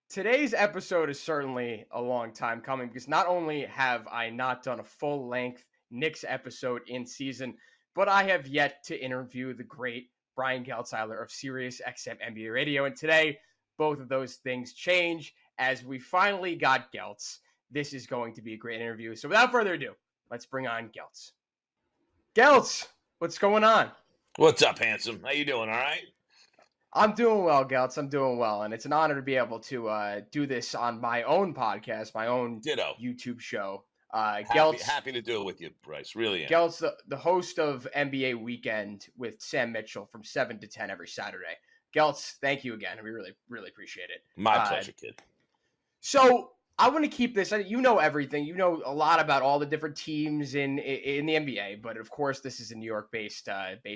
Today's episode is certainly a long time coming because not only have I not done a full length Knicks episode in season, but I have yet to interview the great Brian Geltzeiler of SiriusXM NBA Radio. And today, both of those things change as we finally got Geltz. This is going to be a great interview. So without further ado, let's bring on Geltz. Geltz, what's going on? What's up, handsome? How you doing? All right? I'm doing well, Geltz. I'm doing well, and it's an honor to be able to do this on my own podcast, my own Ditto. YouTube show. Happy to do it with you, Bryce. Really am. Geltz, the host of NBA Weekend with Sam Mitchell from 7 to 10 every Saturday. Geltz, thank you again. We really, really appreciate it. My pleasure, kid. So I want to keep this. You know everything. You know a lot about all the different teams in the NBA, but of course, this is a New York-based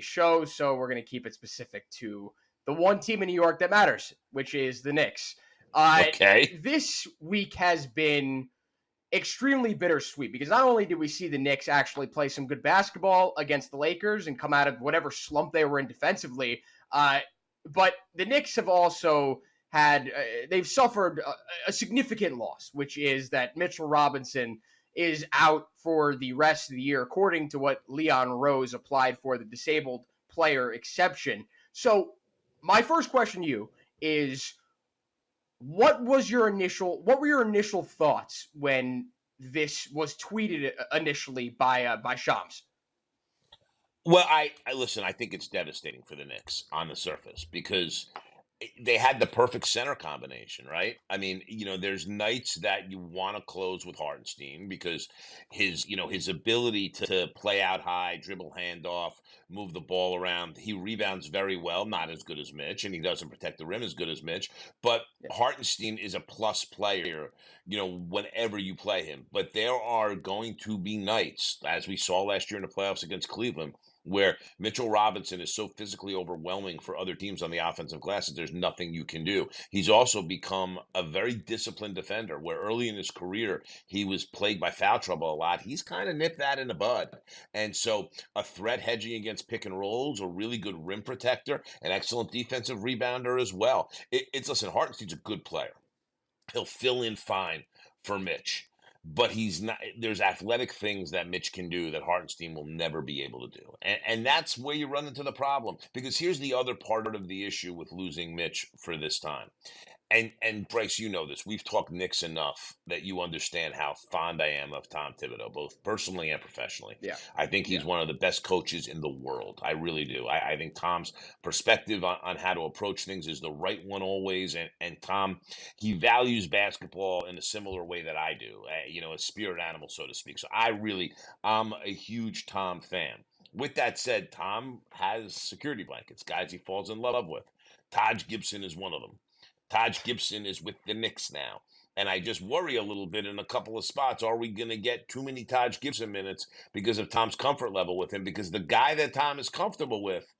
show, so we're going to keep it specific to the one team in New York that matters, which is the Knicks. Okay. This week has been extremely bittersweet because not only did we see the Knicks actually play some good basketball against the Lakers and come out of whatever slump they were in defensively, but the Knicks have also they've suffered a significant loss, which is that Mitchell Robinson is out for the rest of the year, according to what Leon Rose applied for, the disabled player exception. So my first question to you is, what were your initial thoughts when this was tweeted initially by Shams? Well, I listen. I think it's devastating for the Knicks on the surface because they had the perfect center combination, right? I mean, there's nights that you want to close with Hartenstein because his ability to play out high, dribble handoff, move the ball around. He rebounds very well, not as good as Mitch, and he doesn't protect the rim as good as Mitch. But Hartenstein is a plus player, whenever you play him. But there are going to be nights, as we saw last year in the playoffs against Cleveland, where Mitchell Robinson is so physically overwhelming for other teams on the offensive glass that there's nothing you can do. He's also become a very disciplined defender, where early in his career, he was plagued by foul trouble a lot. He's kind of nipped that in the bud. And so a threat hedging against pick and rolls, a really good rim protector, an excellent defensive rebounder as well. Listen, Hartenstein's a good player. He'll fill in fine for Mitch. But he's not. There's athletic things that Mitch can do that Hartenstein will never be able to do, and that's where you run into the problem. Because here's the other part of the issue with losing Mitch for this time. And Bryce, you know this. We've talked Knicks enough that you understand how fond I am of Tom Thibodeau, both personally and professionally. Yeah. I think he's one of the best coaches in the world. I really do. I think Tom's perspective on how to approach things is the right one always. And Tom, he values basketball in a similar way that I do, a spirit animal, so to speak. So I'm a huge Tom fan. With that said, Tom has security blankets, guys he falls in love with. Taj Gibson is one of them. Taj Gibson is with the Knicks now. And I just worry a little bit in a couple of spots. Are we going to get too many Taj Gibson minutes because of Tom's comfort level with him? Because the guy that Tom is comfortable with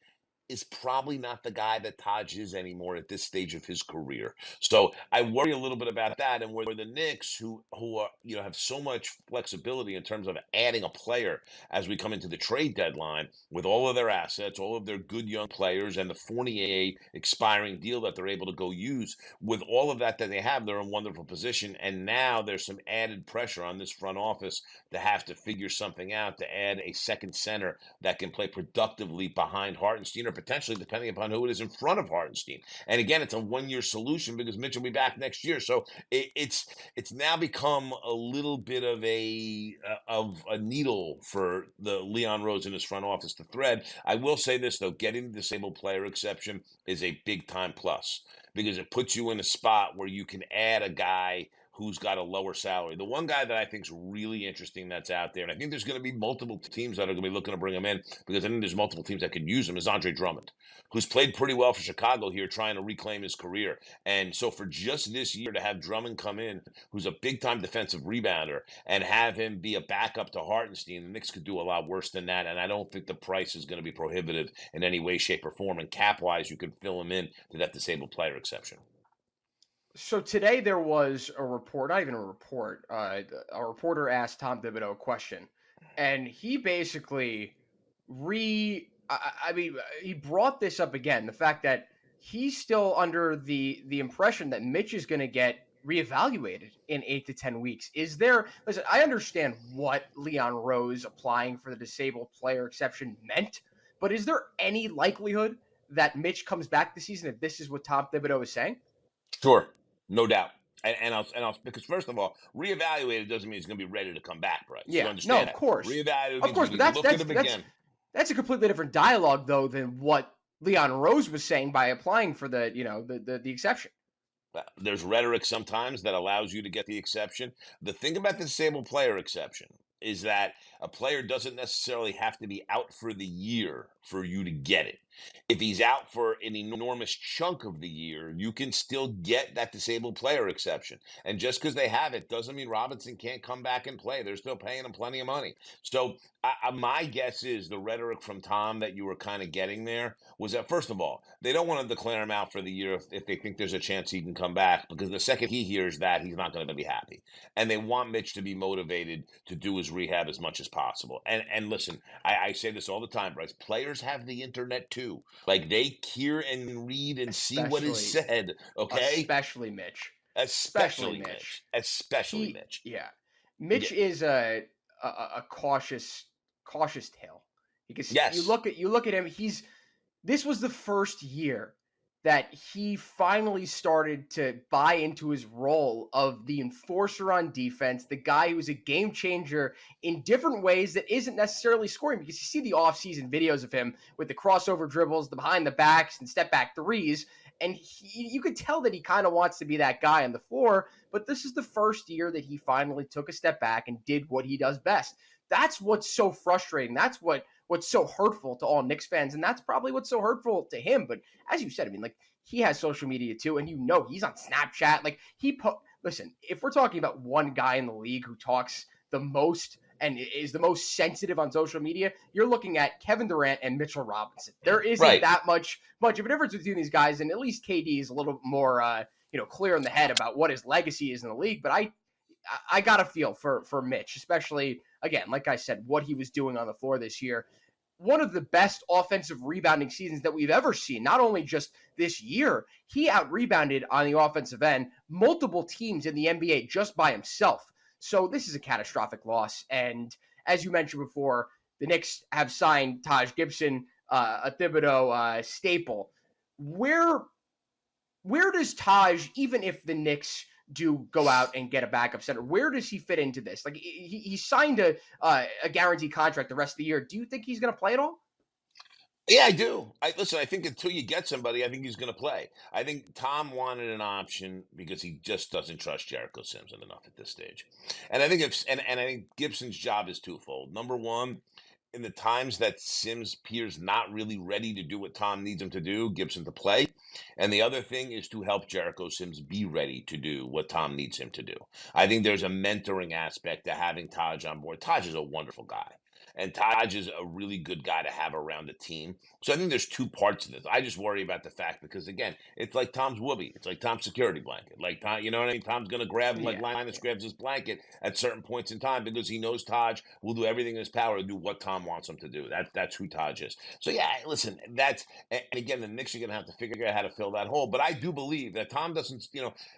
is probably not the guy that Taj is anymore at this stage of his career. So I worry a little bit about that. And where the Knicks, who are, have so much flexibility in terms of adding a player as we come into the trade deadline with all of their assets, all of their good young players, and the Fournier expiring deal that they're able to go use, with all of that they have, they're in a wonderful position. And now there's some added pressure on this front office to have to figure something out to add a second center that can play productively behind Hartenstein, or potentially depending upon who it is in front of Hartenstein. And again, it's a one-year solution because Mitch will be back next year. So it's now become a little bit of a needle for the Leon Rose in his front office to thread. I will say this, though, getting the disabled player exception is a big-time plus because it puts you in a spot where you can add a guy who's got a lower salary. The one guy that I think is really interesting that's out there, and I think there's going to be multiple teams that are going to be looking to bring him in because I think there's multiple teams that could use him, is Andre Drummond, who's played pretty well for Chicago here trying to reclaim his career. And so for just this year to have Drummond come in, who's a big-time defensive rebounder, and have him be a backup to Hartenstein, the Knicks could do a lot worse than that, and I don't think the price is going to be prohibitive in any way, shape, or form. And cap-wise, you could fill him in to that disabled player exception. So today there was a report, not even a report, a reporter asked Tom Thibodeau a question, and he basically he brought this up again, the fact that he's still under the impression that Mitch is going to get reevaluated in 8 to 10 weeks. Is there? Listen, I understand what Leon Rose applying for the disabled player exception meant, but is there any likelihood that Mitch comes back this season if this is what Tom Thibodeau is saying? Sure, no doubt. And I'll because first of all, reevaluated doesn't mean he's going to be ready to come back, Bryce. You Yeah, no, understand of that? course, Reevaluated of means course, you but look at him again. that's a completely different dialogue though than what Leon Rose was saying by applying for the the exception. There's rhetoric sometimes that allows you to get the exception. The thing about the disabled player exception is that a player doesn't necessarily have to be out for the year for you to get it. If he's out for an enormous chunk of the year, you can still get that disabled player exception. And just because they have it doesn't mean Robinson can't come back and play. They're still paying him plenty of money. So my guess is the rhetoric from Tom that you were kind of getting there was that, first of all, they don't want to declare him out for the year if they think there's a chance he can come back, because the second he hears that, he's not going to be happy. And they want Mitch to be motivated to do his rehab as much as possible. And listen, I say this all the time, Bryce. Players have the internet too. Like, they hear and read and see what is Especially said. Okay, especially Mitch. Especially especially Mitch. Mitch. Especially He Mitch. yeah. Yeah. Mitch is a cautious tale. Because Yes. you look at him, this was the first year that he finally started to buy into his role of the enforcer on defense, the guy who's a game changer in different ways that isn't necessarily scoring, because you see the offseason videos of him with the crossover dribbles, the behind the backs, and step back threes. And you could tell that he kind of wants to be that guy on the floor, but this is the first year that he finally took a step back and did what he does best. That's what's so frustrating. That's what's so hurtful to all Knicks fans, and that's probably what's so hurtful to him. But as you said, I mean, like, he has social media too, and he's on Snapchat. Like, listen, if we're talking about one guy in the league who talks the most and is the most sensitive on social media, you're looking at Kevin Durant and Mitchell Robinson. There isn't Right. that much of a difference between these guys, and at least KD is a little more clear in the head about what his legacy is in the league. But I got a feel for Mitch, especially, again, like I said, what he was doing on the floor this year. One of the best offensive rebounding seasons that we've ever seen, not only just this year, he out-rebounded on the offensive end multiple teams in the NBA just by himself. So this is a catastrophic loss. And as you mentioned before, the Knicks have signed Taj Gibson, a Thibodeau staple. Where does Taj, even if the Knicks do go out and get a backup center, where does he fit into this? Like, he signed a guaranteed contract the rest of the year. Do you think he's going to play at all? Yeah, I do. I think until you get somebody, I think he's going to play. I think Tom wanted an option because he just doesn't trust Jericho Sims enough at this stage. And I think I think Gibson's job is twofold. Number one, in the times that Sims appears not really ready to do what Tom needs him to do, Gibson to play. And the other thing is to help Jericho Sims be ready to do what Tom needs him to do. I think there's a mentoring aspect to having Taj on board. Taj is a wonderful guy. And Taj is a really good guy to have around the team. So I think there's two parts of this. I just worry about the fact because, again, it's like Tom's whoopee. It's like Tom's security blanket. Like, Tom, you know what I mean? Tom's going to grab him like Linus grabs his blanket at certain points in time because he knows Taj will do everything in his power to do what Tom wants him to do. That's who Taj is. So, yeah, listen, and again, the Knicks are going to have to figure out how to fill that hole. But I do believe that Tom doesn't,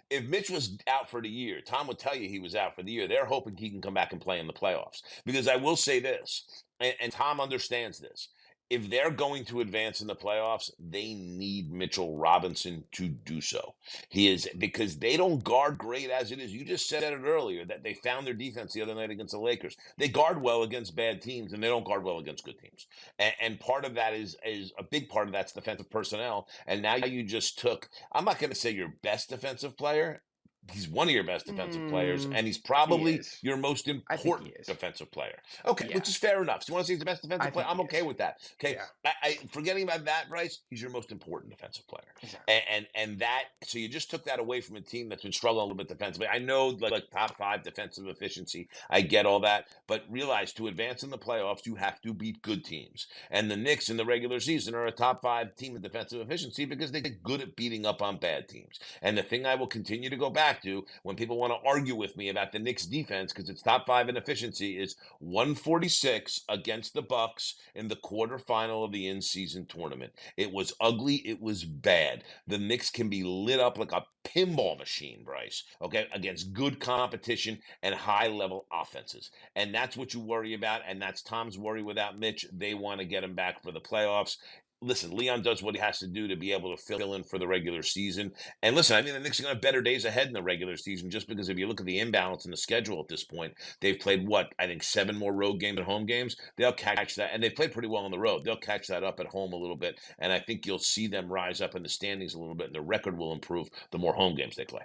if Mitch was out for the year, Tom would tell you he was out for the year. They're hoping he can come back and play in the playoffs. Because I will say this, and Tom understands this. If they're going to advance in the playoffs, they need Mitchell Robinson to do so. He is, because they don't guard great as it is. You just said it earlier that they found their defense the other night against the Lakers. They guard well against bad teams, and they don't guard well against good teams. And part of that is a big part of that's defensive personnel. And now you just took, I'm not going to say your best defensive player. He's one of your best defensive players, and he's probably your most important defensive player. Okay, which is fair enough. So you want to say he's the best defensive player? I'm okay with that. Okay, I forgetting about that, Bryce, he's your most important defensive player. Exactly. And that, so you just took that away from a team that's been struggling a little bit defensively. I know, like top 5 defensive efficiency. I get all that, but realize to advance in the playoffs, you have to beat good teams. And the Knicks in the regular season are a top 5 team in defensive efficiency because they get good at beating up on bad teams. And the thing I will continue to go back back to when people want to argue with me about the Knicks defense because it's top 5 in efficiency is 146 against the Bucks in the quarterfinal of the in-season tournament. It was ugly. It was bad. The Knicks can be lit up like a pinball machine, Bryce, okay, against good competition and high-level offenses. And that's what you worry about, and that's Tom's worry without Mitch. They want to get him back for the playoffs. Listen, Leon does what he has to do to be able to fill in for the regular season. And listen, I mean, the Knicks are going to have better days ahead in the regular season just because if you look at the imbalance in the schedule at this point, they've played, I think 7 more road games and home games. They'll catch that, and they've played pretty well on the road. They'll catch that up at home a little bit, and I think you'll see them rise up in the standings a little bit, and the record will improve the more home games they play.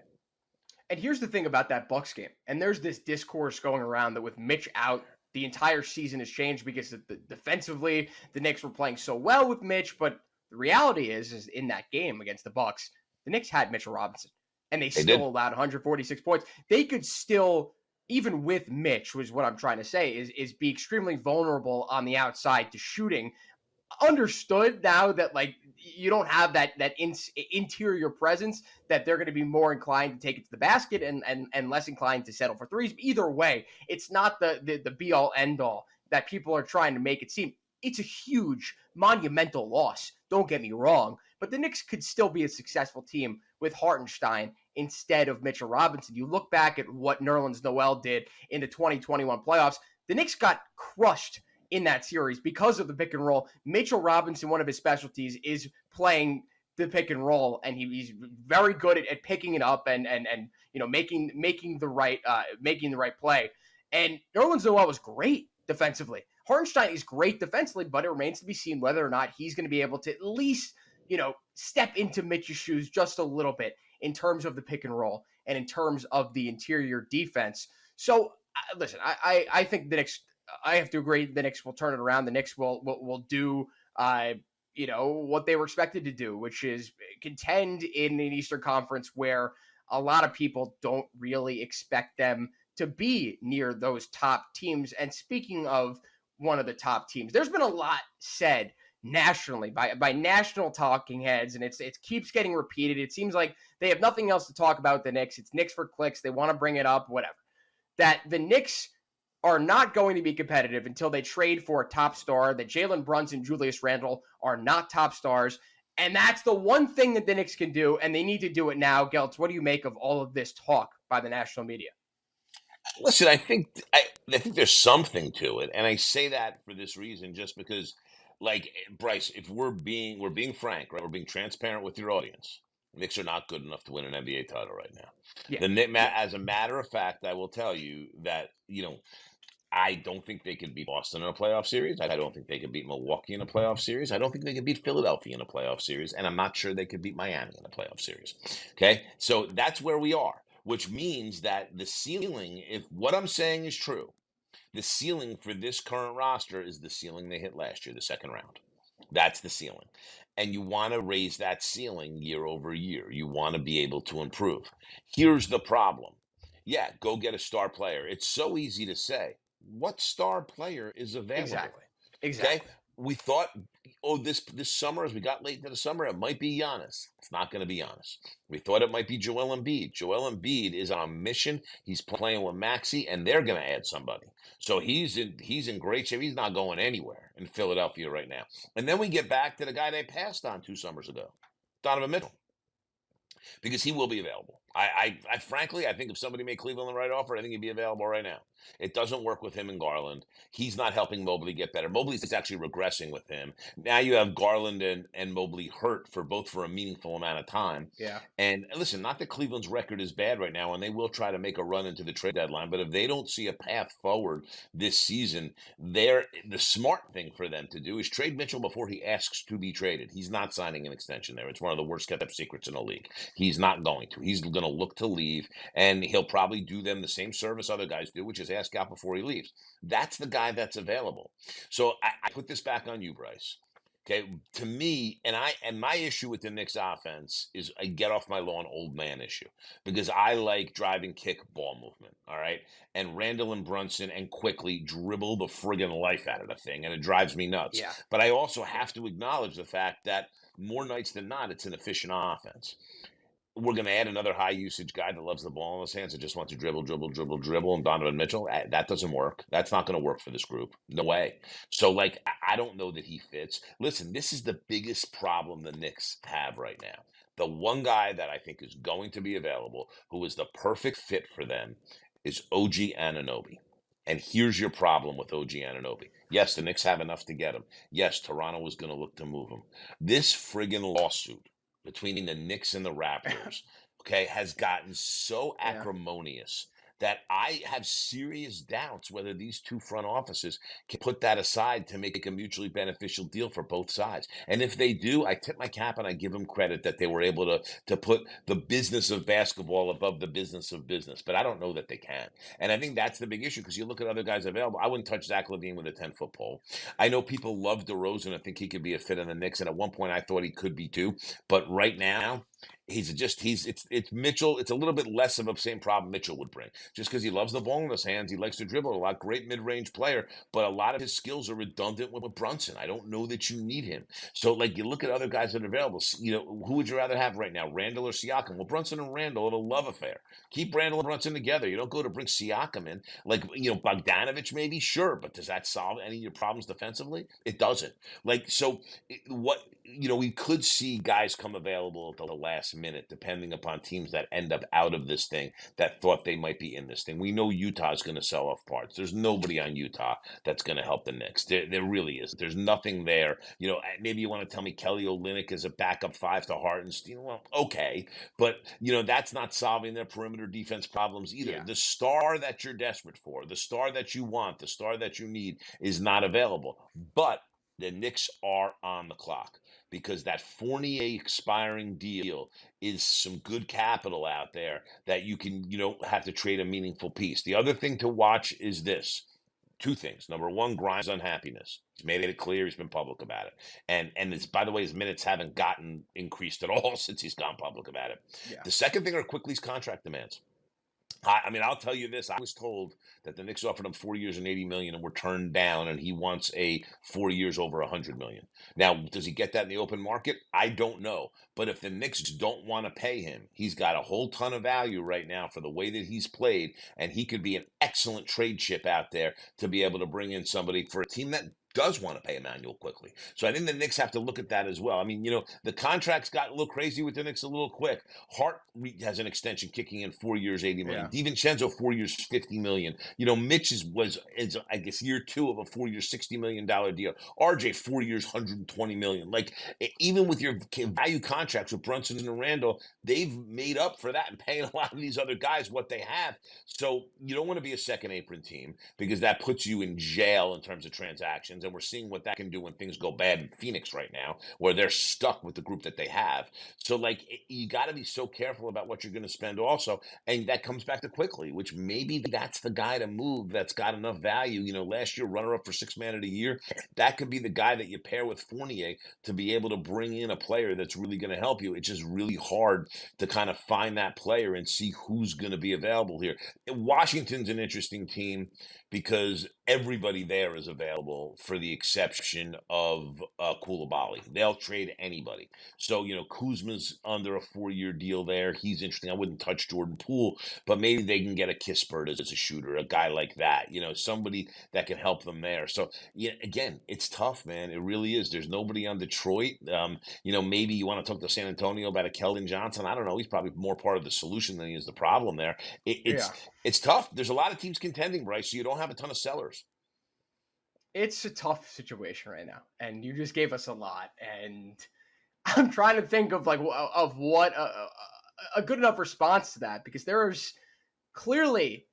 And here's the thing about that Bucks game, and there's this discourse going around that with Mitch out, the entire season has changed because defensively the Knicks were playing so well with Mitch, but the reality is in that game against the Bucks, the Knicks had Mitchell Robinson, and they still allowed 146 points. They could still, even with Mitch, was what I'm trying to say, is be extremely vulnerable on the outside to shooting. Understood now that like you don't have that interior presence, that they're going to be more inclined to take it to the basket and less inclined to settle for threes. Either way, it's not the be all end all that people are trying to make it seem. It's a huge monumental loss. Don't get me wrong, but the Knicks could still be a successful team with Hartenstein instead of Mitchell Robinson. You look back at what Nerlens Noel did in the 2021 playoffs. The Knicks got crushed in that series because of the pick and roll. Mitchell Robinson, one of his specialties, is playing the pick and roll, and he's very good at picking it up and making the right play. And Nerlens Noel was great defensively. Hartenstein is great defensively, but it remains to be seen whether or not he's going to be able to at least step into Mitch's shoes just a little bit in terms of the pick and roll and in terms of the interior defense. So listen, I think the Knicks. I have to agree. The Knicks will turn it around. The Knicks will do, what they were expected to do, which is contend in an Eastern Conference where a lot of people don't really expect them to be near those top teams. And speaking of one of the top teams, there's been a lot said nationally by national talking heads, and it keeps getting repeated. It seems like they have nothing else to talk about the Knicks. It's Knicks for clicks. They want to bring it up, whatever. That the Knicks are not going to be competitive until they trade for a top star, that Jalen Brunson, Julius Randle are not top stars. And that's the one thing that the Knicks can do, and they need to do it now. Geltz, what do you make of all of this talk by the national media? Listen, I think there's something to it, and I say that for this reason, just because, like Bryce, if we're being frank, right? We're being transparent with your audience. Knicks are not good enough to win an NBA title right now. Yeah. As a matter of fact, I will tell you that I don't think they could beat Boston in a playoff series. I don't think they could beat Milwaukee in a playoff series. I don't think they could beat Philadelphia in a playoff series. And I'm not sure they could beat Miami in a playoff series. Okay? So that's where we are, which means that the ceiling, if what I'm saying is true, the ceiling for this current roster is the ceiling they hit last year, the second round. That's the ceiling. And you want to raise that ceiling year over year. You want to be able to improve. Here's the problem. Yeah, go get a star player. It's so easy to say. What star player is available? Exactly. Okay. We thought, this summer, as we got late into the summer, it might be Giannis. It's not going to be Giannis. We thought it might be Joel Embiid. Joel Embiid is on a mission. He's playing with Maxey, and they're going to add somebody. So he's in great shape. He's not going anywhere in Philadelphia right now. And then we get back to the guy they passed on 2 summers ago, Donovan Mitchell, because he will be available. I frankly, I think if somebody made Cleveland the right offer, I think he'd be available right now. It doesn't work with him and Garland. He's not helping Mobley get better. Mobley's actually regressing with him. Now you have Garland and Mobley hurt for a meaningful amount of time. Yeah. And listen, not that Cleveland's record is bad right now, and they will try to make a run into the trade deadline, but if they don't see a path forward this season, the smart thing for them to do is trade Mitchell before he asks to be traded. He's not signing an extension there. It's one of the worst kept secrets in the league. He's not going to. He's going to look to leave, and he'll probably do them the same service other guys do, which is ask out before he leaves. That's the guy that's available. So I put this back on you, Bryce. Okay, to me, and my issue with the Knicks offense is a get off my lawn old man issue, because I like driving kick ball movement, all right? And Randle and Brunson and quickly dribble the friggin' life out of the thing, and it drives me nuts. Yeah. But I also have to acknowledge the fact that more nights than not, it's an efficient offense. we're going to add another high usage guy that loves the ball in his hands and just wants to dribble, and Donovan Mitchell. That doesn't work. That's not going to work for this group. No way. So, like, I don't know that he fits. Listen, this is the biggest problem the Knicks have right now. The one guy that I think is going to be available, who is the perfect fit for them, is OG Anunoby. And here's your problem with OG Anunoby. Yes, the Knicks have enough to get him. Yes, Toronto was going to look to move him. This friggin' lawsuit between the Knicks and the Raptors, okay, has gotten so Yeah. acrimonious that I have serious doubts whether these two front offices can put that aside to make a mutually beneficial deal for both sides. And if they do, I tip my cap and I give them credit that they were able to put the business of basketball above the business of business. But I don't know that they can. And I think that's the big issue because you look at other guys available. I wouldn't touch Zach LaVine with a 10-foot pole. I know people love DeRozan. I think he could be a fit in the Knicks. And at one point I thought he could be too. But right now, it's Mitchell. It's a little bit less of the same problem Mitchell would bring, just because he loves the ball in his hands. He likes to dribble a lot. Great mid-range player, but a lot of his skills are redundant with Brunson. I don't know that you need him. So, like, you look at other guys that are available. You know, who would you rather have right now, Randle or Siakam? Well, Brunson and Randle have a love affair. Keep Randle and Brunson together. You don't go to bring Siakam in. Like, you know, Bogdanovich maybe, sure, but does that solve any of your problems defensively? It doesn't. Like, so we could see guys come available at the last minute, depending upon teams that end up out of this thing that thought they might be in this thing. We know Utah's going to sell off parts. There's nobody on Utah that's going to help the Knicks. There really is. There's nothing there. You know, maybe you want to tell me Kelly Olynyk is a backup 5 to Hartenstein. Well, okay. But, you know, that's not solving their perimeter defense problems either. Yeah. The star that you're desperate for, the star that you want, the star that you need is not available. But the Knicks are on the clock because that Fournier expiring deal is some good capital out there that you can, have to trade a meaningful piece. The other thing to watch is this. 2 things. Number 1, Grimes' unhappiness. He's made it clear. He's been public about it. And it's, by the way, his minutes haven't gotten increased at all since he's gone public about it. Yeah. The second thing are Quickly's contract demands. I mean, I'll tell you this. I was told that the Knicks offered him 4 years and $80 million and were turned down, and he wants a 4 years over $100 million. Now, does he get that in the open market? I don't know. But if the Knicks don't want to pay him, he's got a whole ton of value right now for the way that he's played, and he could be an excellent trade chip out there to be able to bring in somebody for a team that does want to pay Emmanuel Quickly. So I think the Knicks have to look at that as well. I mean, the contracts got a little crazy with the Knicks a little quick. Hart has an extension kicking in 4 years, $80 million. Yeah. DiVincenzo, 4 years, $50 million. Mitch is I guess year 2 of a 4 year, $60 million deal. RJ, 4 years, $120 million. Like, even with your value contracts with Brunson and Randle, they've made up for that and paying a lot of these other guys what they have. So you don't want to be a second apron team because that puts you in jail in terms of transactions. And we're seeing what that can do when things go bad in Phoenix right now, where they're stuck with the group that they have. So, like, you got to be so careful about what you're going to spend also. And that comes back to Quickly, which maybe that's the guy to move that's got enough value. Last year, runner-up for 6th man of the year. That could be the guy that you pair with Fournier to be able to bring in a player that's really going to help you. It's just really hard to kind of find that player and see who's going to be available here. Washington's an interesting team because everybody there is available for the exception of Koulibaly. They'll trade anybody. So, Kuzma's under a 4-year deal there. He's interesting. I wouldn't touch Jordan Poole, but maybe they can get a Kispert as a shooter, a guy like that, somebody that can help them there. So, yeah, again, it's tough, man. It really is. There's nobody on Detroit. Maybe you want to talk to San Antonio about a Keldon Johnson. I don't know. He's probably more part of the solution than he is the problem there. It's tough. There's a lot of teams contending, Bryce, so you don't have a ton of sellers. It's a tough situation right now, and you just gave us a lot. And I'm trying to think of what a good enough response to that, because there's clearly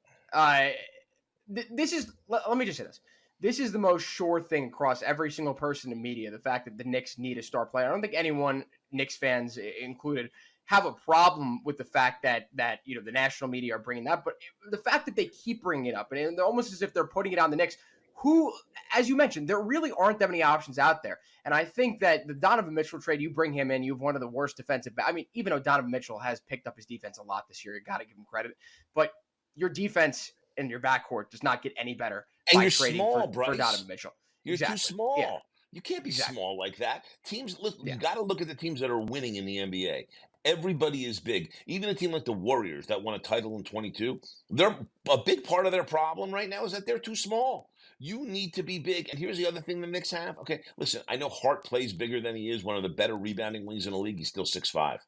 this is. Let me just say this. This is the most sure thing across every single person in media. The fact that the Knicks need a star player. I don't think anyone, Knicks fans included, have a problem with the fact that the national media are bringing that, but the fact that they keep bringing it up, and they're almost as if they're putting it on the Knicks, who, as you mentioned, there really aren't that many options out there. And I think that the Donovan Mitchell trade, you bring him in, you have one of the worst defensive. Even though Donovan Mitchell has picked up his defense a lot this year, you got to give him credit, but your defense and your backcourt does not get any better and by you're trading small, for Donovan Mitchell. You're exactly. too small. Yeah. You can't be Exactly. small like that. Teams, look, you got to look at the teams that are winning in the NBA. Everybody is big. Even a team like the Warriors that won a title in 22, they're a big part of their problem right now is that they're too small. You need to be big. And here's the other thing the Knicks have. Okay, listen, I know Hart plays bigger than he is, one of the better rebounding wings in the league. He's still 6'5".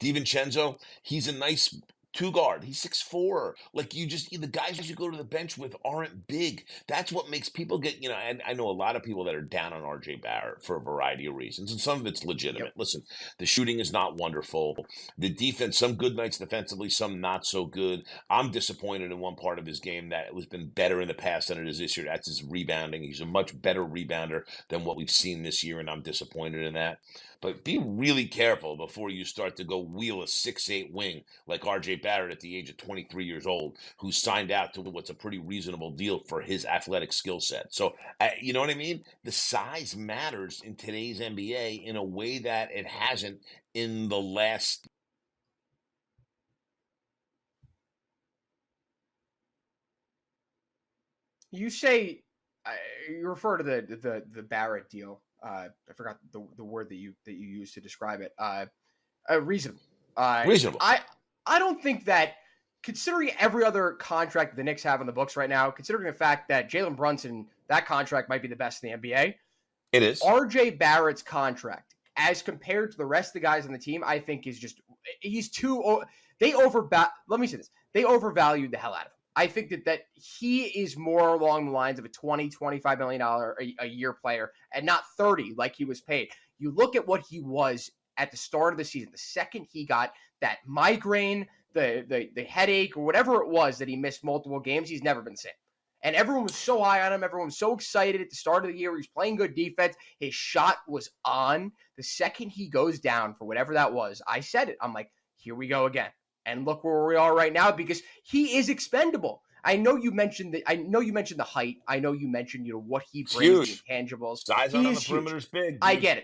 DiVincenzo, he's a nice two guard. He's 6'4". Like the guys you go to the bench with aren't big. That's what makes people get, and I know a lot of people that are down on RJ Barrett for a variety of reasons, and some of it's legitimate. Yep. Listen, the shooting is not wonderful. The defense, some good nights defensively, some not so good. I'm disappointed in one part of his game that it has been better in the past than it is this year. That's his rebounding. He's a much better rebounder than what we've seen this year, and I'm disappointed in that. But be really careful before you start to go wheel a 6'8" wing like RJ Barrett at the age of 23 years old, who signed out to what's a pretty reasonable deal for his athletic skill set. So, you know what I mean? The size matters in today's NBA in a way that it hasn't in the last. You say you refer to the Barrett deal. I forgot the word that you used to describe it. Reasonable. Reasonable. I don't think that, considering every other contract the Knicks have on the books right now, considering the fact that Jalen Brunson, that contract might be the best in the NBA. It is. RJ Barrett's contract, as compared to the rest of the guys on the team, I think is just, he's too, let me say this. They overvalued the hell out of him. I think that he is more along the lines of a $20-25 million a year player and not 30 like he was paid. You look at what he was at the start of the season, the second he got that migraine, the headache, or whatever it was that he missed multiple games, he's never been the same. And everyone was so high on him. Everyone was so excited at the start of the year. He was playing good defense. His shot was on. The second he goes down for whatever that was, I said it. I'm like, here we go again. And look where we are right now, because he is expendable. I know you mentioned the height. I know you mentioned what he brings, the intangibles. Size on the perimeter is big. Dude. I get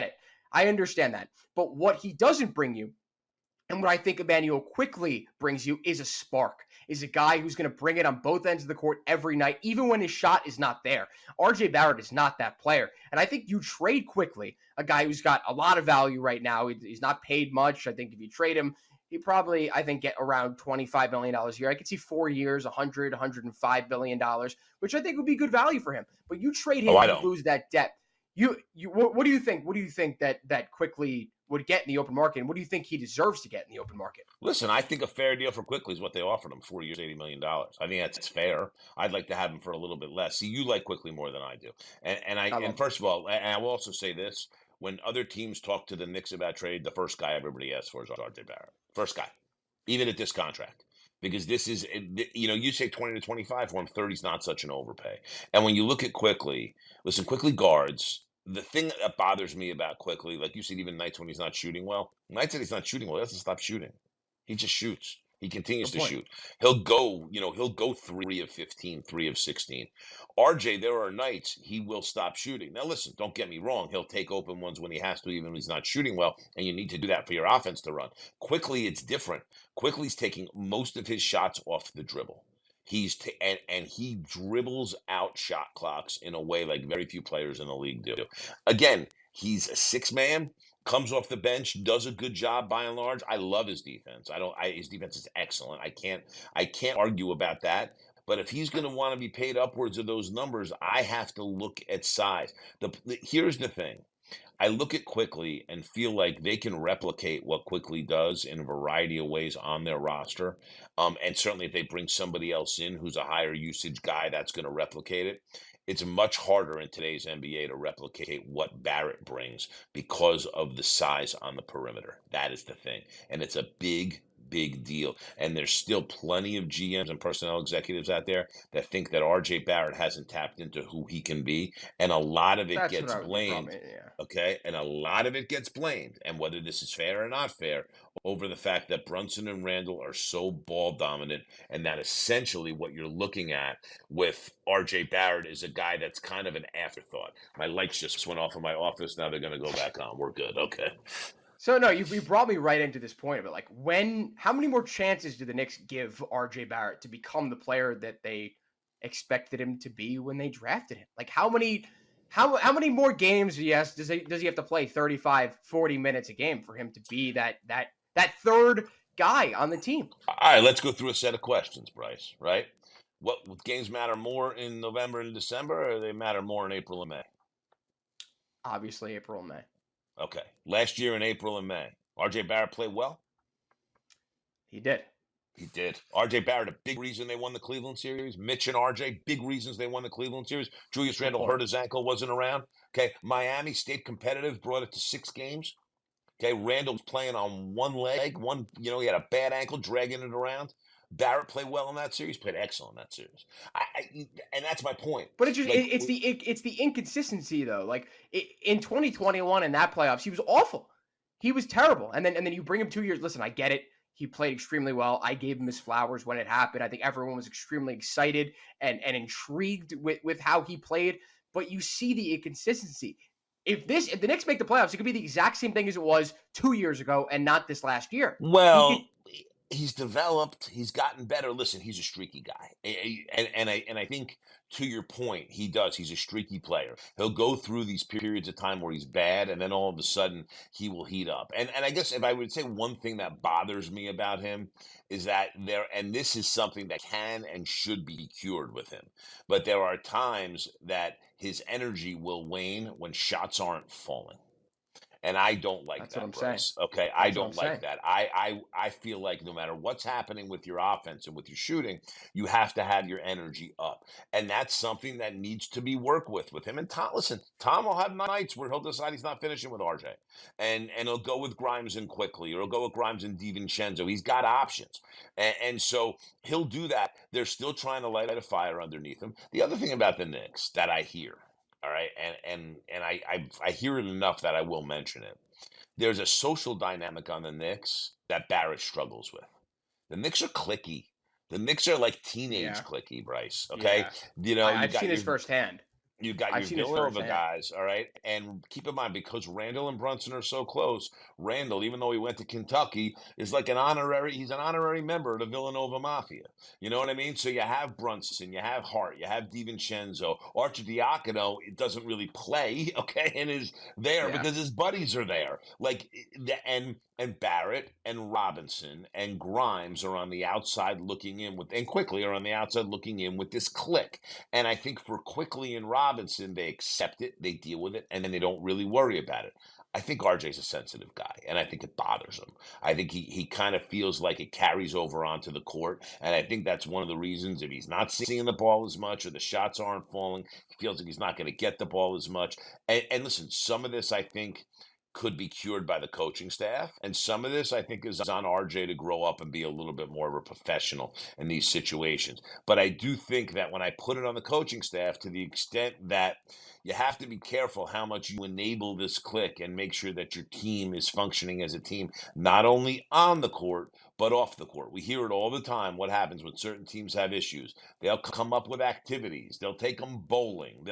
it. I understand that. But what he doesn't bring you, and what I think Immanuel quickly brings you, is a spark, is a guy who's going to bring it on both ends of the court every night, even when his shot is not there. RJ Barrett is not that player. And I think you trade quickly a guy who's got a lot of value right now. He's not paid much. I think if you trade him, he probably, I think, get around $25 million a year. I could see 4 years, $105 billion, which I think would be good value for him. But you trade him, you lose that depth. What do you think? What do you think that quickly would get in the open market? And what do you think he deserves to get in the open market? Listen, I think a fair deal for Quickly is what they offered him, 4 years, $80 million. I think that's fair. I'd like to have him for a little bit less. See, you like Quickly more than I do. And first of all, and I will also say this, when other teams talk to the Knicks about trade, the first guy everybody asks for is RJ Barrett. First guy, even at this contract. Because this is, you say 20 to 25 for him, 30 is not such an overpay. And when you look at Quickly, listen, Quickly guards. The thing that bothers me about Quickly, like you said, even nights when he's not shooting well, nights that he's not shooting well, he doesn't stop shooting. He just shoots. He continues to shoot. He'll go 3 of 15, 3 of 16. RJ, there are nights he will stop shooting. Now, listen, don't get me wrong. He'll take open ones when he has to, even when he's not shooting well, and you need to do that for your offense to run. Quickly, it's different. Quickly's taking most of his shots off the dribble. And he dribbles out shot clocks in a way like very few players in the league do. Again, he's a six man, comes off the bench, does a good job by and large. I love his defense. His defense is excellent. I can't argue about that. But if he's going to want to be paid upwards of those numbers, I have to look at size. Here's the thing. I look at Quickly and feel like they can replicate what Quickly does in a variety of ways on their roster. And certainly if they bring somebody else in who's a higher usage guy, that's going to replicate it. It's much harder in today's NBA to replicate what Barrett brings because of the size on the perimeter. That is the thing. And it's a big deal. And there's still plenty of GMs and personnel executives out there that think that RJ Barrett hasn't tapped into who he can be. And a lot of it gets blamed. Okay. And a lot of it gets blamed. And whether this is fair or not fair, over the fact that Brunson and Randle are so ball dominant, and that essentially what you're looking at with RJ Barrett is a guy that's kind of an afterthought. My lights just went off in my office. Now they're going to go back on. We're good. Okay. So no, you brought me right into this point of it. Like, how many more chances do the Knicks give RJ Barrett to become the player that they expected him to be when they drafted him? Like, how many more games does he have to play 35, 40 minutes a game for him to be that that third guy on the team. All right, let's go through a set of questions, Bryce, right? What games matter more in November and December, or they matter more in April and May? Obviously, April and May. Okay. Last year in April and May, RJ Barrett played well? He did. He did. RJ Barrett, a big reason they won the Cleveland series. Mitch and RJ, big reasons they won the Cleveland series. Julius Randle hurt his ankle, wasn't around. Okay. Miami stayed competitive, brought it to 6 games. Okay. Randle was playing on one leg. He had a bad ankle, dragging it around. Barrett played well in that series, played excellent in that series. And that's my point. But it's the inconsistency though. Like in 2021 in that playoffs, he was awful. He was terrible. And then you bring him 2 years. Listen, I get it. He played extremely well. I gave him his flowers when it happened. I think everyone was extremely excited and intrigued with how he played. But you see the inconsistency. If the Knicks make the playoffs, it could be the exact same thing as it was 2 years ago and not this last year. Well, he's developed. He's gotten better. Listen, he's a streaky guy, and I think to your point, he does. He's a streaky player. He'll go through these periods of time where he's bad, and then all of a sudden he will heat up. And I guess if I would say one thing that bothers me about him is that and this is something that can and should be cured with him, but there are times that his energy will wane when shots aren't falling. And I don't like That's that, what I'm Bryce. saying. Okay, I don't like that. I feel like no matter what's happening with your offense and with your shooting, you have to have your energy up, and that's something that needs to be worked with him. And Tom, listen, Tom will have nights where he'll decide he's not finishing with RJ, and he'll go with Grimes in quickly, or he'll go with Grimes and DiVincenzo. He's got options, and so he'll do that. They're still trying to light a fire underneath him. The other thing about the Knicks that I hear. All right, and I hear it enough that I will mention it. There's a social dynamic on the Knicks that Barrett struggles with. The Knicks are cliquey. The Knicks are like teenage cliquey, Bryce. Okay, I've seen this firsthand. You've got your Villanova guys, all right? And keep in mind, because Randle and Brunson are so close, Randle, even though he went to Kentucky, is like he's an honorary member of the Villanova Mafia. You know what I mean? So you have Brunson, you have Hart, you have DiVincenzo. Arcidiacono, it doesn't really play, okay, and is there because his buddies are there. And Barrett and Robinson and Grimes are on the outside looking in and Quickly are on the outside looking in with this clique. And I think for Quickly and Robinson, they accept it, they deal with it, and then they don't really worry about it. I think RJ's a sensitive guy, and I think it bothers him. I think he kind of feels like it carries over onto the court, and I think that's one of the reasons if he's not seeing the ball as much or the shots aren't falling, he feels like he's not going to get the ball as much. And listen, some of this I think could be cured by the coaching staff. And some of this, I think, is on RJ to grow up and be a little bit more of a professional in these situations. But I do think that when I put it on the coaching staff, to the extent that you have to be careful how much you enable this clique and make sure that your team is functioning as a team, not only on the court, but off the court. We hear it all the time. What happens when certain teams have issues? They'll come up with activities. They'll take them bowling.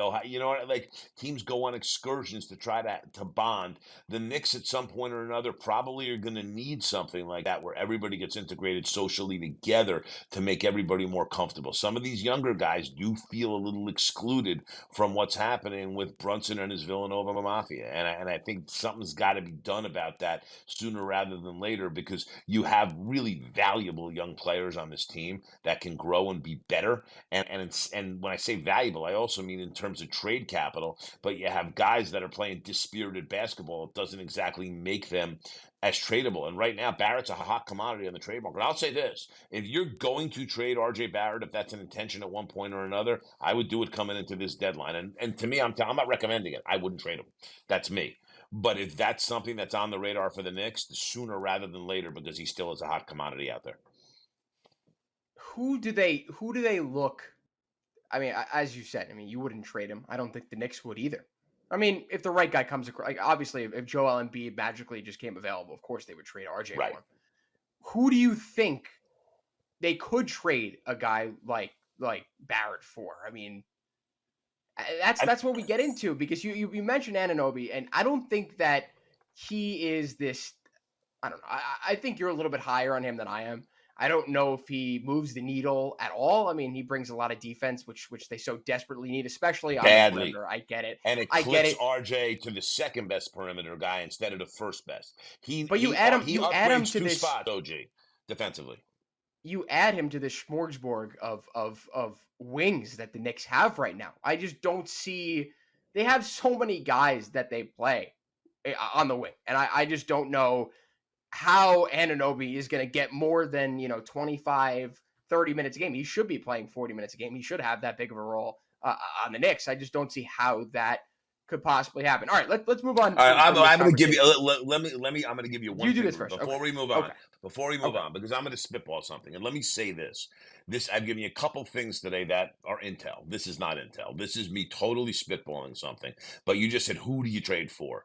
Teams go on excursions to try to bond. The Knicks at some point or another probably are going to need something like that where everybody gets integrated socially together to make everybody more comfortable. Some of these younger guys do feel a little excluded from what's happening with Brunson and his Villanova Mafia. And I think something's got to be done about that sooner rather than later, because you have really valuable young players on this team that can grow and be better. And when I say valuable, I also mean in terms of trade capital, but you have guys that are playing dispirited basketball. It doesn't exactly make them as tradable. And right now, Barrett's a hot commodity on the trade market. I'll say this. If you're going to trade RJ Barrett, if that's an intention at one point or another, I would do it coming into this deadline. And to me, I'm not recommending it. I wouldn't trade him. That's me. But if that's something that's on the radar for the Knicks, sooner rather than later, because he still is a hot commodity out there. Who do they look? I mean, as you said, you wouldn't trade him. I don't think the Knicks would either. I mean, if the right guy comes across, obviously, if Joel Embiid magically just came available, of course they would trade RJ for him. Who do you think they could trade a guy like Barrett for? I mean, that's what we get into, because you mentioned Anunoby, and I don't think that he is this. I don't know. I think you're a little bit higher on him than I am. I don't know if he moves the needle at all. I mean, he brings a lot of defense, which they so desperately need, especially on the badly. perimeter. I get it. And it I get clips it. RJ to the second best perimeter guy instead of the first best. He But he he you add him upgrades to two this spots, OG, defensively. you add him to this smorgasbord of wings that the Knicks have right now. I just don't see they have so many guys that they play on the wing. And I just don't know how Anunoby is going to get more than, 25, 30 minutes a game. He should be playing 40 minutes a game. He should have that big of a role on the Knicks. I just don't see how that could possibly happen. All right, let's move on All right, from this I'm going to give you. conversation. Let me. I'm going to give you one You do thing this first. before Okay. we move on. Okay. Before we move Okay. on, because I'm going to spitball something, and let me say this. I've given you a couple things today that are intel. This is not intel. This is me totally spitballing something. But you just said, who do you trade for?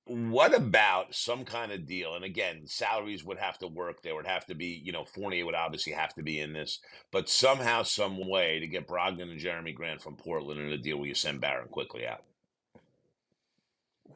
What about some kind of deal? And again, salaries would have to work. There would have to be, Fournier would obviously have to be in this, but somehow, some way to get Brogdon and Jeremy Grant from Portland in a deal where you send Barrett quickly out.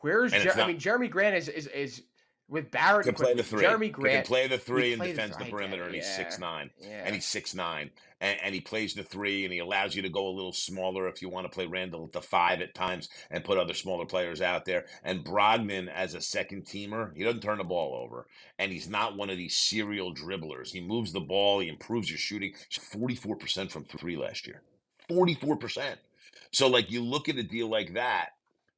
And it's I not. mean, Jeremy Grant is with Barrett Can and play quickly. the three. Jeremy He can Grant, play the he three and played defends the I get perimeter, it. and he's Yeah. 6'9", Yeah. and he's 6'9", and he plays the three, and he allows you to go a little smaller if you want to play Randle at the 5 at times and put other smaller players out there. And Brogdon as a second teamer, he doesn't turn the ball over, and he's not one of these serial dribblers. He moves the ball, he improves your shooting. 44% from three last year, 44%. So like you look at a deal like that.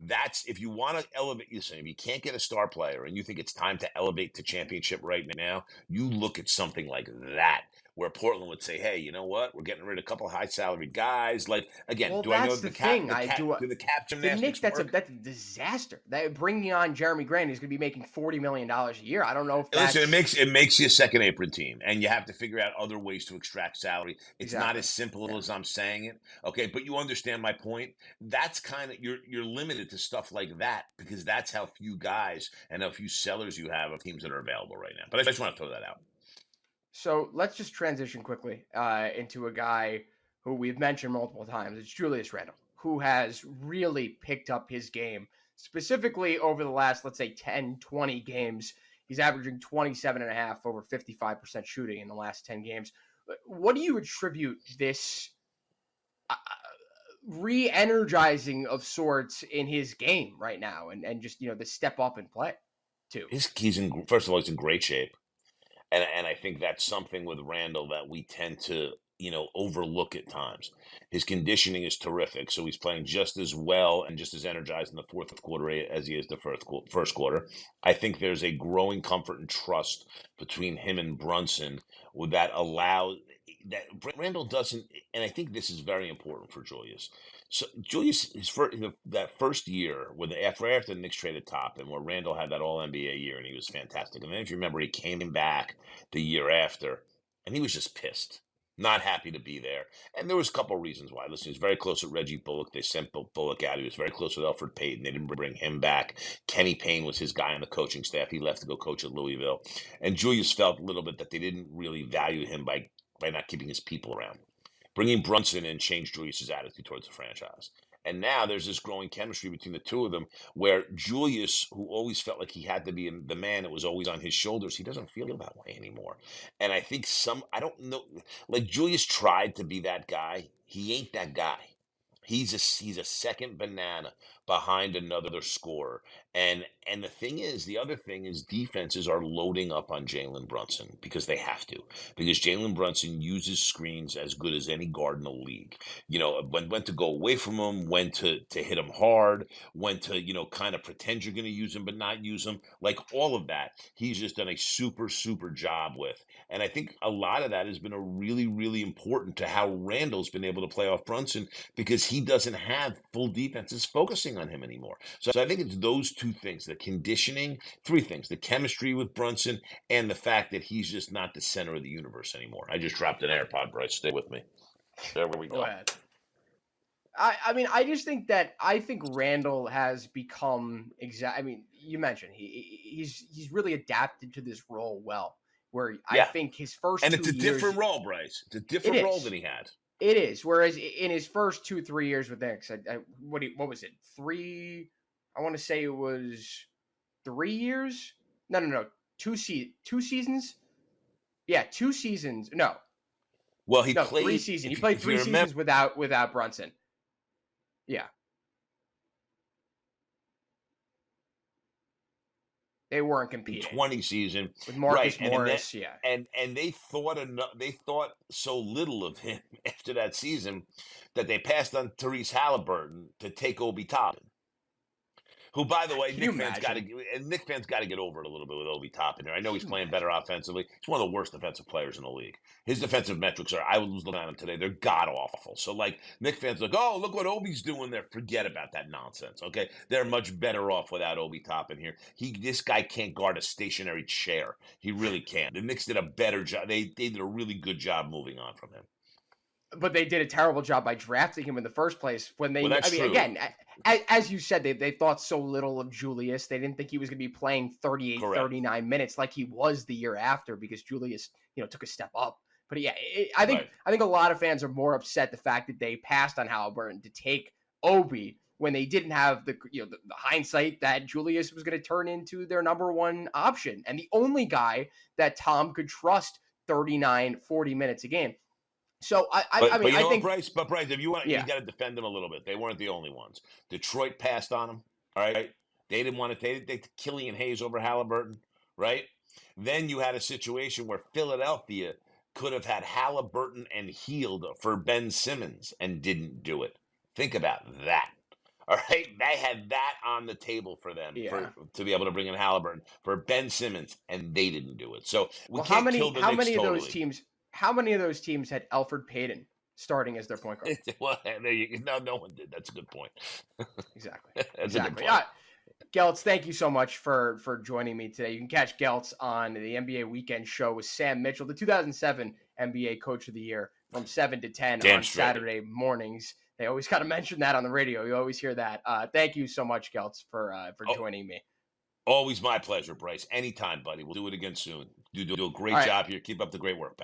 That's if you want to elevate. Listen, if you can't get a star player and you think it's time to elevate to championship right now, you look at something like that, where Portland would say, "Hey, you know what? We're getting rid of a couple of high salaried guys." Like again, Well, do I know that's the the cap? thing. The cap? Do the cap The Knicks. gymnastics work? That's a disaster. That bringing on Jeremy Grant, he's going to be making $40 million a year. I don't know if Listen, that's it makes you a second apron team, and you have to figure out other ways to extract salary. It's not exactly. as simple Yeah. as I'm saying it, okay? But you understand my point. That's kind of you're limited to stuff like that because that's how few guys and how few sellers you have of teams that are available right now. But I just want to throw that out. So let's just transition quickly into a guy who we've mentioned multiple times. It's Julius Randle, who has really picked up his game, specifically over the last, let's say, 10, 20 games. He's averaging 27.5 over 55% shooting in the last 10 games. What do you attribute this re-energizing of sorts in his game right now and just, the step up and play to? First of all, he's in great shape. And I think that's something with Randall that we tend to, overlook at times. His conditioning is terrific, so he's playing just as well and just as energized in the fourth quarter as he is the first quarter. I think there's a growing comfort and trust between him and Brunson that allow that Randall doesn't, and I think this is very important for Julius. So Julius, that first year after the Knicks traded Toppin, where Randall had that All NBA year and he was fantastic. And then if you remember, he came back the year after, and he was just pissed, not happy to be there. And there was a couple of reasons why. Listen, he was very close with Reggie Bullock. They sent Bullock out. He was very close with Elfrid Payton. They didn't bring him back. Kenny Payne was his guy on the coaching staff. He left to go coach at Louisville. And Julius felt a little bit that they didn't really value him by not keeping his people around. Bringing Brunson in changed Julius's attitude towards the franchise. And now there's this growing chemistry between the two of them where Julius, who always felt like he had to be the man that was always on his shoulders, he doesn't feel that way anymore. And I think I don't know, like Julius tried to be that guy. He ain't that guy. He's a second banana behind another scorer. And the other thing is defenses are loading up on Jalen Brunson because they have to. Because Jalen Brunson uses screens as good as any guard in the league. When to go away from him, when to hit him hard, when to, kind of pretend you're going to use him but not use him. Like all of that, he's just done a super, super job with. And I think a lot of that has been a really, really important to how Randall's been able to play off Brunson because he doesn't have full defenses focusing on him anymore. So I think it's those two things, the conditioning, three things, the chemistry with Brunson and the fact that he's just not the center of the universe anymore. I just dropped an AirPod, Bryce. Stay with me. There we go. Go ahead. I mean, I think Randall has become I mean, you mentioned he's really adapted to this role well. Where I think his first and 2 it's a years, different role, Bryce. It's a different role than he had. It is. Whereas in his first 2-3 years with Knicks, what was it? I want to say it was 3 years. No. Two seasons. Yeah, 2 seasons. No, Well, he no, 3 played. seasons. He If played if you 3 remember, seasons without Brunson. Yeah, they weren't competing 20 season, with right? Marcus And in that, Morris. Yeah, and they thought so little of him after that season that they passed on Therese Halliburton to take Obi Toppin. Who, by the way, can you imagine? Nick fans got to get over it a little bit with Obi Toppin here. I know Can he's you playing better imagine? offensively. He's one of the worst defensive players in the league. His defensive metrics are, I was looking at them today, they're god awful. So, like, Nick fans like, oh, look what Obi's doing there. Forget about that nonsense. Okay, they're much better off without Obi Toppin here. This guy can't guard a stationary chair. He really can't. The Knicks did a better job. They did a really good job moving on from him. But they did a terrible job by drafting him in the first place when Well, they, I that's mean, true. again, as you said, they thought so little of Julius. They didn't think he was going to be playing 38, Correct. 39 minutes like he was the year after because Julius, took a step up. But yeah, Right. I think a lot of fans are more upset the fact that they passed on Halliburton to take Obi when they didn't have the hindsight that Julius was going to turn into their number one option and the only guy that Tom could trust 39, 40 minutes a game. So I But mean, you I know what, think, Bryce? But Bryce, if you want, we yeah, got to defend them a little bit. They weren't the only ones. Detroit passed on them. All right, they didn't want to take Killian Hayes over Halliburton. Right. Then you had a situation where Philadelphia could have had Halliburton and Heald for Ben Simmons and didn't do it. Think about that. All right, they had that on the table for them yeah. to be able to bring in Halliburton for Ben Simmons, and they didn't do it. So we Well, can't kill the how Knicks many of those totally. teams? How many of those teams had Elfrid Payton starting as their point guard? Well, there you go. No one did. That's a good point. Exactly, That's a good exactly. point. Geltz, thank you so much for joining me today. You can catch Geltz on the NBA Weekend Show with Sam Mitchell, the 2007 NBA Coach of the Year, from 7 to 10 Damn on straight. Saturday mornings. They always got to mention that on the radio. You always hear that. Thank you so much, Geltz, for Oh, joining me. always my pleasure, Bryce. Anytime, buddy. We'll do it again soon. You do a All great right. job here. Keep up the great work, pal.